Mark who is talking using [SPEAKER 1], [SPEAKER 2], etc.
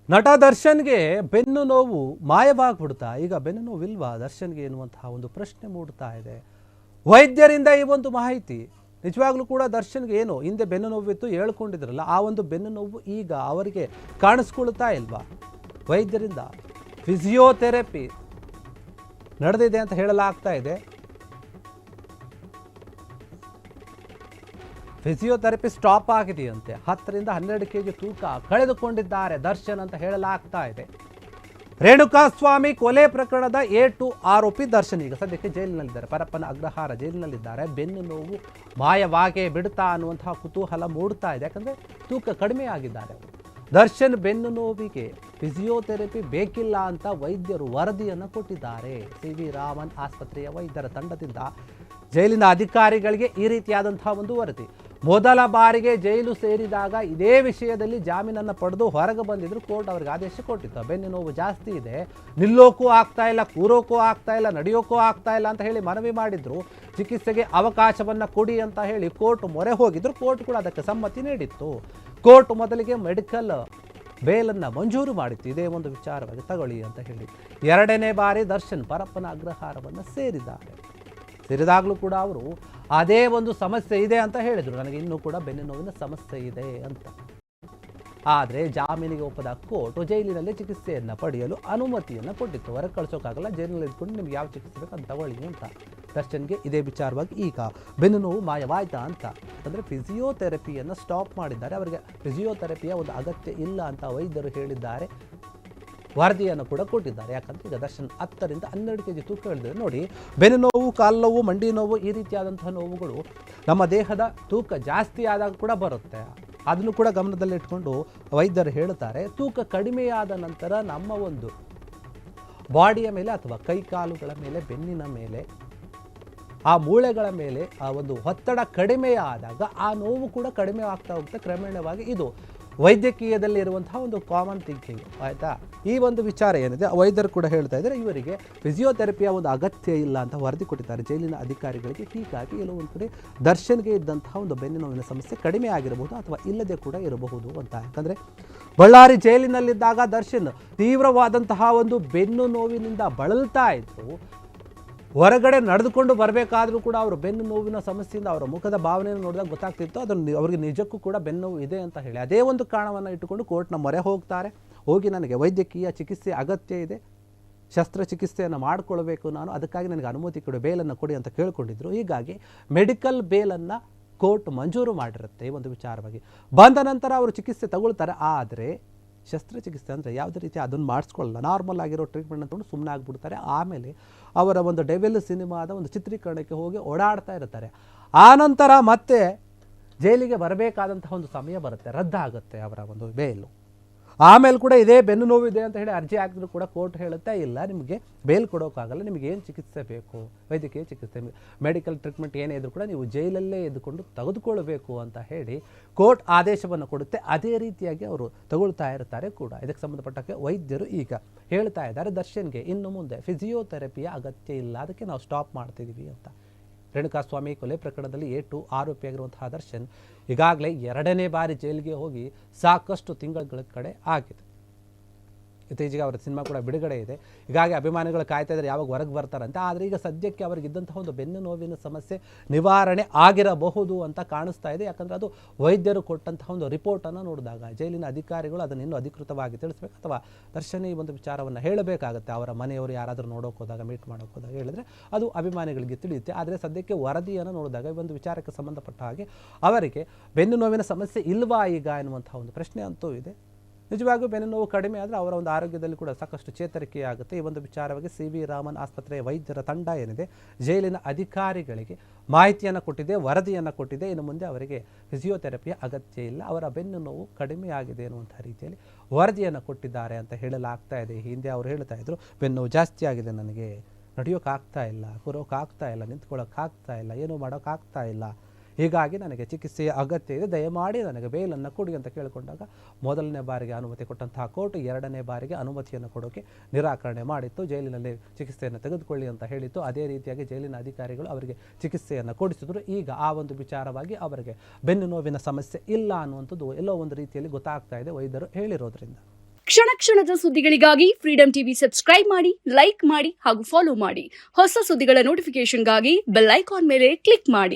[SPEAKER 1] ನಟ ದರ್ಶನ್ಗೆ ಬೆನ್ನು ನೋವು ಮಾಯವಾಗ್ಬಿಡ್ತಾ ಈಗ ಬೆನ್ನು ನೋವಿಲ್ವಾ ದರ್ಶನ್ಗೆ ಎನ್ನುವಂತಹ ಒಂದು ಪ್ರಶ್ನೆ ಮೂಡ್ತಾ ಇದೆ. ವೈದ್ಯರಿಂದ ಈ ಒಂದು ಮಾಹಿತಿ ನಿಜವಾಗ್ಲೂ ಕೂಡ ದರ್ಶನ್ಗೆ ಏನು ಹಿಂದೆ ಬೆನ್ನು ನೋವಿತ್ತು ಹೇಳ್ಕೊಂಡಿದ್ರಲ್ಲ, ಆ ಒಂದು ಬೆನ್ನು ನೋವು ಈಗ ಅವರಿಗೆ ಕಾಣಿಸ್ಕೊಳ್ತಾ ಇಲ್ವಾ? ವೈದ್ಯರಿಂದ ಫಿಸಿಯೋಥೆರಪಿ ನಡೆದಿದೆ ಅಂತ ಹೇಳಲಾಗ್ತಾ ಇದೆ. Physiotherapy stop ಆಗಿದೆಯಂತೆ. 10 ರಿಂದ 12 kg ತೂಕ ಕಳೆದುಕೊಂಡಿದ್ದಾರೆ ದರ್ಶನ್ ಅಂತ ಹೇಳಲಾಗ್ತಾ ಇದೆ. ರೇಣುಕಾಸ್ವಾಮಿ ಕೊಲೆ ಪ್ರಕರಣದ A2 ಆರೋಪಿ ದರ್ಶನ್ ಈಗ ಸದ್ಯಕ್ಕೆ ಜೈಲಿನಲ್ಲಿದ್ದಾರೆ. ಪರಪ್ಪನ ಅಗ್ರಹಾರ ಜೈಲಿನಲ್ಲಿದ್ದಾರೆ. ಬೆನ್ನು ನೋವು ಮಾಯವಾಗೇ ಬಿಡ್ತಾ ಅನ್ನುವಂತಹ ಕುತೂಹಲ ಮೂಡ್ತಾ ಇದೆ. ಯಾಕಂದರೆ ತೂಕ ಕಡಿಮೆ ಆಗಿದ್ದಾರೆ ಅವರು. ದರ್ಶನ್ ಬೆನ್ನು ನೋವಿಗೆ ಫಿಸಿಯೋಥೆರಪಿ ಬೇಕಿಲ್ಲ ಅಂತ ವೈದ್ಯರು ವರದಿಯನ್ನು ಕೊಟ್ಟಿದ್ದಾರೆ. CV ರಾಮನ್ ಆಸ್ಪತ್ರೆಯ ವೈದ್ಯರ ತಂಡದಿಂದ ಜೈಲಿನ ಅಧಿಕಾರಿಗಳಿಗೆ ಈ ರೀತಿಯಾದಂತಹ ಒಂದು ವರದಿ. ಮೊದಲ ಬಾರಿಗೆ ಜೈಲು ಸೇರಿದಾಗ ಇದೇ ವಿಷಯದಲ್ಲಿ ಜಾಮೀನನ್ನು ಪಡೆದು ಹೊರಗೆ ಬಂದಿದ್ರು. ಕೋರ್ಟ್ ಅವರಿಗೆ ಆದೇಶ ಕೊಟ್ಟಿತ್ತು. ಬೆನ್ನು ನೋವು ಜಾಸ್ತಿ ಇದೆ, ನಿಲ್ಲೋಕ್ಕೂ ಆಗ್ತಾ ಇಲ್ಲ, ಕೂರೋಕ್ಕೂ ಆಗ್ತಾ ಇಲ್ಲ, ನಡೆಯೋಕ್ಕೂ ಆಗ್ತಾ ಇಲ್ಲ ಅಂತ ಹೇಳಿ ಮನವಿ ಮಾಡಿದ್ರು. ಚಿಕಿತ್ಸೆಗೆ ಅವಕಾಶವನ್ನು ಕೊಡಿ ಅಂತ ಹೇಳಿ ಕೋರ್ಟ್ ಮೊರೆ ಹೋಗಿದ್ರು. ಕೋರ್ಟ್ ಕೂಡ ಅದಕ್ಕೆ ಸಮ್ಮತಿ ನೀಡಿತ್ತು. ಕೋರ್ಟ್ ಮೊದಲಿಗೆ ಮೆಡಿಕಲ್ ಬೇಲನ್ನು ಮಂಜೂರು ಮಾಡಿತ್ತು. ಇದೇ ಒಂದು ವಿಚಾರವಾಗಿ ತಗೊಳ್ಳಿ ಅಂತ ಹೇಳಿ 2ನೇ ಬಾರಿ ದರ್ಶನ್ ಪರಪ್ಪನ ಅಗ್ರಹಾರವನ್ನು ಸೇರಿದಾಗಲೂ ಕೂಡ ಅವರು ಅದೇ ಒಂದು ಸಮಸ್ಯೆ ಇದೆ ಅಂತ ಹೇಳಿದರು. ನನಗೆ ಇನ್ನೂ ಕೂಡ ಬೆನ್ನು ನೋವಿನ ಸಮಸ್ಯೆ ಇದೆ ಅಂತ. ಆದರೆ ಜಾಮೀನಿಗೆ ಒಪ್ಪದ ಕೋರ್ಟ್ ಜೈಲಿನಲ್ಲಿ ಚಿಕಿತ್ಸೆಯನ್ನು ಪಡೆಯಲು ಅನುಮತಿಯನ್ನು ಕೊಟ್ಟಿತ್ತು. ಹೊರಗೆ ಕಳಿಸೋಕ್ಕಾಗಲ್ಲ, ಜೈಲಿನಲ್ಲಿ ಇದ್ಕೊಂಡು ನಿಮ್ಗೆ ಯಾವ ಚಿಕಿತ್ಸೆ ಬೇಕು ಅಂತ ತಗೊಳ್ಳಿ ಅಂತ. ದರ್ಶನ್ಗೆ ಇದೇ ವಿಚಾರವಾಗಿ ಈಗ ಬೆನ್ನು ನೋವು ಮಾಯವಾಯ್ತಾ ಅಂತ. ಅಂದರೆ ಫಿಸಿಯೋಥೆರಪಿಯನ್ನು ಸ್ಟಾಪ್ ಮಾಡಿದ್ದಾರೆ. ಅವರಿಗೆ ಫಿಸಿಯೋಥೆರಪಿಯ ಒಂದು ಅಗತ್ಯ ಇಲ್ಲ ಅಂತ ವೈದ್ಯರು ಹೇಳಿದ್ದಾರೆ. ವರದಿಯನ್ನು ಕೂಡ ಕೊಟ್ಟಿದ್ದಾರೆ. ಯಾಕಂದರೆ ಈಗ ದರ್ಶನ್ 10 ರಿಂದ 12 kg ತೂಕ ಇಳಿದಿದೆ. ನೋಡಿ, ಬೆನ್ನು ನೋವು, ಕಾಲು ನೋವು, ಮಂಡಿ ನೋವು, ಈ ರೀತಿಯಾದಂತಹ ನೋವುಗಳು ನಮ್ಮ ದೇಹದ ತೂಕ ಜಾಸ್ತಿ ಆದಾಗ ಕೂಡ ಬರುತ್ತೆ. ಅದನ್ನು ಕೂಡ ಗಮನದಲ್ಲಿಟ್ಕೊಂಡು ವೈದ್ಯರು ಹೇಳ್ತಾರೆ. ತೂಕ ಕಡಿಮೆಯಾದ ನಂತರ ನಮ್ಮ ಒಂದು ಬಾಡಿಯ ಮೇಲೆ ಅಥವಾ ಕೈ ಕಾಲುಗಳ ಮೇಲೆ, ಬೆನ್ನಿನ ಮೇಲೆ, ಆ ಮೂಳೆಗಳ ಮೇಲೆ ಆ ಒಂದು ಒತ್ತಡ ಕಡಿಮೆಯಾದಾಗ ಆ ನೋವು ಕೂಡ ಕಡಿಮೆ ಆಗ್ತಾ ಹೋಗುತ್ತೆ ಕ್ರಮೇಣವಾಗಿ. ಇದು ವೈದ್ಯಕೀಯದಲ್ಲಿ ಇರುವಂತಹ ಒಂದು ಕಾಮನ್ ಥಿಂಕಿಂಗ್, ಆಯಿತಾ? ಈ ಒಂದು ವಿಚಾರ ಏನಿದೆ ವೈದ್ಯರು ಕೂಡ ಹೇಳ್ತಾ ಇದ್ದಾರೆ. ಇವರಿಗೆ ಫಿಸಿಯೋಥೆರಪಿಯ ಒಂದು ಅಗತ್ಯ ಇಲ್ಲ ಅಂತ ವರದಿ ಕೊಟ್ಟಿದ್ದಾರೆ ಜೈಲಿನ ಅಧಿಕಾರಿಗಳಿಗೆ. ಹೀಗಾಗಿ ಎಲ್ಲೋ ಒಂದು ಕಡೆ ದರ್ಶನ್ಗೆ ಇದ್ದಂತಹ ಒಂದು ಬೆನ್ನು ನೋವಿನ ಸಮಸ್ಯೆ ಕಡಿಮೆ ಆಗಿರಬಹುದು ಅಥವಾ ಇಲ್ಲದೆ ಕೂಡ ಇರಬಹುದು ಅಂತ. ಯಾಕಂದರೆ ಬಳ್ಳಾರಿ ಜೈಲಿನಲ್ಲಿದ್ದಾಗ ದರ್ಶನ್ ತೀವ್ರವಾದಂತಹ ಒಂದು ಬೆನ್ನು ನೋವಿನಿಂದ ಬಳಲ್ತಾ ಇದ್ರು. ಹೊರಗಡೆ ನಡೆದುಕೊಂಡು ಬರಬೇಕಾದ್ರೂ ಕೂಡ ಅವರು ಬೆನ್ನು ನೋವಿನ ಸಮಸ್ಯೆಯಿಂದ ಅವರ ಮುಖದ ಭಾವನೆಯನ್ನು ನೋಡಿದಾಗ ಗೊತ್ತಾಗ್ತಿತ್ತು ಅದನ್ನು ಅವರಿಗೆ ನಿಜಕ್ಕೂ ಕೂಡ ಬೆನ್ನು ನೋವು ಇದೆ ಅಂತ ಹೇಳಿ. ಅದೇ ಒಂದು ಕಾರಣವನ್ನು ಇಟ್ಟುಕೊಂಡು ಕೋರ್ಟ್ನ ಮೊರೆ ಹೋಗ್ತಾರೆ. ಹೋಗಿ ನನಗೆ ವೈದ್ಯಕೀಯ ಚಿಕಿತ್ಸೆ ಅಗತ್ಯ ಇದೆ, ಶಸ್ತ್ರಚಿಕಿತ್ಸೆಯನ್ನು ಮಾಡಿಕೊಳ್ಬೇಕು ನಾನು, ಅದಕ್ಕಾಗಿ ನನಗೆ ಅನುಮತಿ ಕೊಡಿ, ಬೇಲನ್ನು ಕೊಡಿ ಅಂತ ಕೇಳಿಕೊಂಡಿದ್ರು. ಹೀಗಾಗಿ ಮೆಡಿಕಲ್ ಬೇಲನ್ನು ಕೋರ್ಟ್ ಮಂಜೂರು ಮಾಡಿರುತ್ತೆ. ಈ ಒಂದು ವಿಚಾರವಾಗಿ ಬಂದ ನಂತರ ಅವರು ಚಿಕಿತ್ಸೆ ತಗೊಳ್ತಾರೆ. ಆದರೆ ಶಸ್ತ್ರಚಿಕಿತ್ಸೆ ಅಂದರೆ ಯಾವುದೇ ರೀತಿ ಅದನ್ನು ಮಾಡಿಸ್ಕೊಳ್ಳಲ್ಲ. ನಾರ್ಮಲ್ ಆಗಿರೋ ಟ್ರೀಟ್ಮೆಂಟ್ ತಗೊಂಡು ಸುಮ್ಮನೆ ಆಗಿಬಿಡ್ತಾರೆ. ಆಮೇಲೆ ಅವರ ಒಂದು ಡೆವಿಲ್ ಸಿನಿಮಾದ ಒಂದು ಚಿತ್ರೀಕರಣಕ್ಕೆ ಹೋಗಿ ಓಡಾಡ್ತಾ ಇರ್ತಾರೆ. ಆನಂತರ ಮತ್ತೆ ಜೈಲಿಗೆ ಬರಬೇಕಾದಂತಹ ಒಂದು ಸಮಯ ಬರುತ್ತೆ, ರದ್ದಾಗುತ್ತೆ ಅವರ ಒಂದು ಬೇಲು. ಆಮೇಲೆ ಕೂಡ ಇದೇ ಬೆನ್ನು ನೋವಿದೆ ಅಂತ ಹೇಳಿ ಅರ್ಜಿ ಹಾಕಿದ್ರು ಕೂಡ ಕೋರ್ಟ್ ಹೇಳುತ್ತೆ, ಇಲ್ಲ ನಿಮಗೆ ಬೇಲ್ ಕೊಡೋಕ್ಕಾಗಲ್ಲ, ನಿಮಗೆ ಏನು ಚಿಕಿತ್ಸೆ ಬೇಕು, ವೈದ್ಯಕೀಯ ಚಿಕಿತ್ಸೆ, ಮೆಡಿಕಲ್ ಟ್ರೀಟ್ಮೆಂಟ್ ಏನೇ ಇದ್ರೂ ಕೂಡ ನೀವು ಜೈಲಲ್ಲೇ ಎದ್ದುಕೊಂಡು ತೆಗೆದುಕೊಳ್ಬೇಕು ಅಂತ ಹೇಳಿ ಕೋರ್ಟ್ ಆದೇಶವನ್ನು ಕೊಡುತ್ತೆ. ಅದೇ ರೀತಿಯಾಗಿ ಅವರು ತಗೊಳ್ತಾ ಇರ್ತಾರೆ ಕೂಡ. ಇದಕ್ಕೆ ಸಂಬಂಧಪಟ್ಟಕ್ಕೆ ವೈದ್ಯರು ಈಗ ಹೇಳ್ತಾ ಇದ್ದಾರೆ, ದರ್ಶನ್ಗೆ ಇನ್ನು ಮುಂದೆ ಫಿಸಿಯೋಥೆರಪಿಯ ಅಗತ್ಯ ಇಲ್ಲ, ಅದಕ್ಕೆ ನಾವು ಸ್ಟಾಪ್ ಮಾಡ್ತಿದ್ದೀವಿ ಅಂತ. ರೇಣುಕಾಸ್ವಾಮಿ ಕೊಲೆ ಪ್ರಕರಣದಲ್ಲಿ A2 ಆರೋಪಿಯಾಗಿರುವಂತಹ ದರ್ಶನ್ ಈಗಾಗಲೇ 2ನೇ ಬಾರಿ ಜೈಲಿಗೆ ಹೋಗಿ ಸಾಕಷ್ಟು ತಿಂಗಳ ಕಡೆ ಆಗಿದೆ. ಇತ್ತೀಚೆಗೆ ಅವರ ಸಿನಿಮಾ ಕೂಡ ಬಿಡುಗಡೆ ಇದೆ. ಹೀಗಾಗಿ ಅಭಿಮಾನಿಗಳು ಕಾಯ್ತಾ ಇದ್ದಾರೆ ಯಾವಾಗ ಹೊರಗೆ ಬರ್ತಾರಂತೆ. ಆದರೆ ಈಗ ಸದ್ಯಕ್ಕೆ ಅವರಿಗಿದ್ದಂತಹ ಒಂದು ಬೆನ್ನು ನೋವಿನ ಸಮಸ್ಯೆ ನಿವಾರಣೆ ಆಗಿರಬಹುದು ಅಂತ ಕಾಣಿಸ್ತಾ ಇದೆ. ಯಾಕಂದರೆ ಅದು ವೈದ್ಯರು ಕೊಟ್ಟಂತಹ ಒಂದು ರಿಪೋರ್ಟನ್ನು ನೋಡಿದಾಗ ಜೈಲಿನ ಅಧಿಕಾರಿಗಳು ಅದನ್ನು ಇನ್ನೂ ಅಧಿಕೃತವಾಗಿ ತಿಳಿಸ್ಬೇಕು ಅಥವಾ ದರ್ಶನ್ ಈ ಒಂದು ವಿಚಾರವನ್ನು ಹೇಳಬೇಕಾಗುತ್ತೆ. ಅವರ ಮನೆಯವರು ಯಾರಾದರೂ ನೋಡೋಕೆ ಹೋದಾಗ, ಮೀಟ್ ಮಾಡೋಕೆ ಹೋದಾಗ ಹೇಳಿದ್ರೆ ಅದು ಅಭಿಮಾನಿಗಳಿಗೆ ತಿಳಿಯುತ್ತೆ. ಆದರೆ ಸದ್ಯಕ್ಕೆ ವರದಿಯನ್ನು ನೋಡಿದಾಗ ಈ ಒಂದು ವಿಚಾರಕ್ಕೆ ಸಂಬಂಧಪಟ್ಟ ಹಾಗೆ ಅವರಿಗೆ ಬೆನ್ನು ನೋವಿನ ಸಮಸ್ಯೆ ಇಲ್ವಾ ಈಗ ಎನ್ನುವಂತಹ ಒಂದು ಪ್ರಶ್ನೆ ಅಂತೂ ಇದೆ. ನಿಜವಾಗಿಯೂ ಬೆನ್ನು ನೋವು ಕಡಿಮೆ ಆದರೆ ಅವರ ಒಂದು ಆರೋಗ್ಯದಲ್ಲಿ ಕೂಡ ಸಾಕಷ್ಟು ಚೇತರಿಕೆಯಾಗುತ್ತೆ. ಈ ಒಂದು ವಿಚಾರವಾಗಿ CV ರಾಮನ್ ಆಸ್ಪತ್ರೆಯ ವೈದ್ಯರ ತಂಡ ಏನಿದೆ ಜೈಲಿನ ಅಧಿಕಾರಿಗಳಿಗೆ ಮಾಹಿತಿಯನ್ನು ಕೊಟ್ಟಿದೆ, ವರದಿಯನ್ನು ಕೊಟ್ಟಿದೆ. ಇನ್ನು ಮುಂದೆ ಅವರಿಗೆ ಫಿಸಿಯೋಥೆರಪಿಯ ಅಗತ್ಯ ಇಲ್ಲ, ಅವರ ಬೆನ್ನು ನೋವು ಕಡಿಮೆ ಆಗಿದೆ ಅನ್ನುವಂಥ ರೀತಿಯಲ್ಲಿ ವರದಿಯನ್ನು ಕೊಟ್ಟಿದ್ದಾರೆ ಅಂತ ಹೇಳಲಾಗ್ತಾ ಇದೆ. ಹಿಂದೆ ಅವರು ಹೇಳ್ತಾ ಇದ್ರು, ಬೆನ್ನು ನೋವು ಜಾಸ್ತಿ ಆಗಿದೆ, ನನಗೆ ನಡೆಯೋಕ್ಕಾಗ್ತಾ ಇಲ್ಲ, ಕೂರೋಕ್ಕಾಗ್ತಾ ಇಲ್ಲ, ನಿಂತ್ಕೊಳ್ಳೋಕ್ಕಾಗ್ತಾ ಇಲ್ಲ, ಏನೂ ಮಾಡೋಕ್ಕಾಗ್ತಾ ಇಲ್ಲ, ಹೀಗಾಗಿ ನನಗೆ ಚಿಕಿತ್ಸೆಯ ಅಗತ್ಯ ಇದೆ, ದಯಮಾಡಿ ನನಗೆ ಬೇಲನ್ನು ಕೊಡಿ ಅಂತ ಕೇಳಿಕೊಂಡಾಗ 1ನೇ ಬಾರಿಗೆ ಅನುಮತಿ ಕೊಟ್ಟಂತಹ ಕೋರ್ಟ್ 2ನೇ ಬಾರಿಗೆ ಅನುಮತಿಯನ್ನು ಕೊಡೋಕ್ಕೆ ನಿರಾಕರಣೆ ಮಾಡಿತ್ತು. ಜೈಲಿನಲ್ಲಿ ಚಿಕಿತ್ಸೆಯನ್ನು ತೆಗೆದುಕೊಳ್ಳಿ ಅಂತ ಹೇಳಿತ್ತು. ಅದೇ ರೀತಿಯಾಗಿ ಜೈಲಿನ ಅಧಿಕಾರಿಗಳು ಅವರಿಗೆ ಚಿಕಿತ್ಸೆಯನ್ನು ಕೊಡಿಸಿದ್ರು. ಈಗ ಆ ಒಂದು ವಿಚಾರವಾಗಿ ಅವರಿಗೆ ಬೆನ್ನು ನೋವಿನ ಸಮಸ್ಯೆ ಇಲ್ಲ ಅನ್ನುವಂಥದ್ದು ಎಲ್ಲೋ ಒಂದು ರೀತಿಯಲ್ಲಿ ಗೊತ್ತಾಗ್ತಾ ಇದೆ ವೈದ್ಯರು ಹೇಳಿರೋದ್ರಿಂದ.
[SPEAKER 2] ಕ್ಷಣ ಕ್ಷಣದ ಸುದ್ದಿಗಳಿಗಾಗಿ ಫ್ರೀಡಂ ಟಿವಿ ಸಬ್ಸ್ಕ್ರೈಬ್ ಮಾಡಿ, ಲೈಕ್ ಮಾಡಿ ಹಾಗೂ ಫಾಲೋ ಮಾಡಿ. ಹೊಸ ಸುದ್ದಿಗಳ ನೋಟಿಫಿಕೇಶನ್ಗಾಗಿ ಬೆಲ್ ಐಕಾನ್ ಮೇಲೆ ಕ್ಲಿಕ್ ಮಾಡಿ.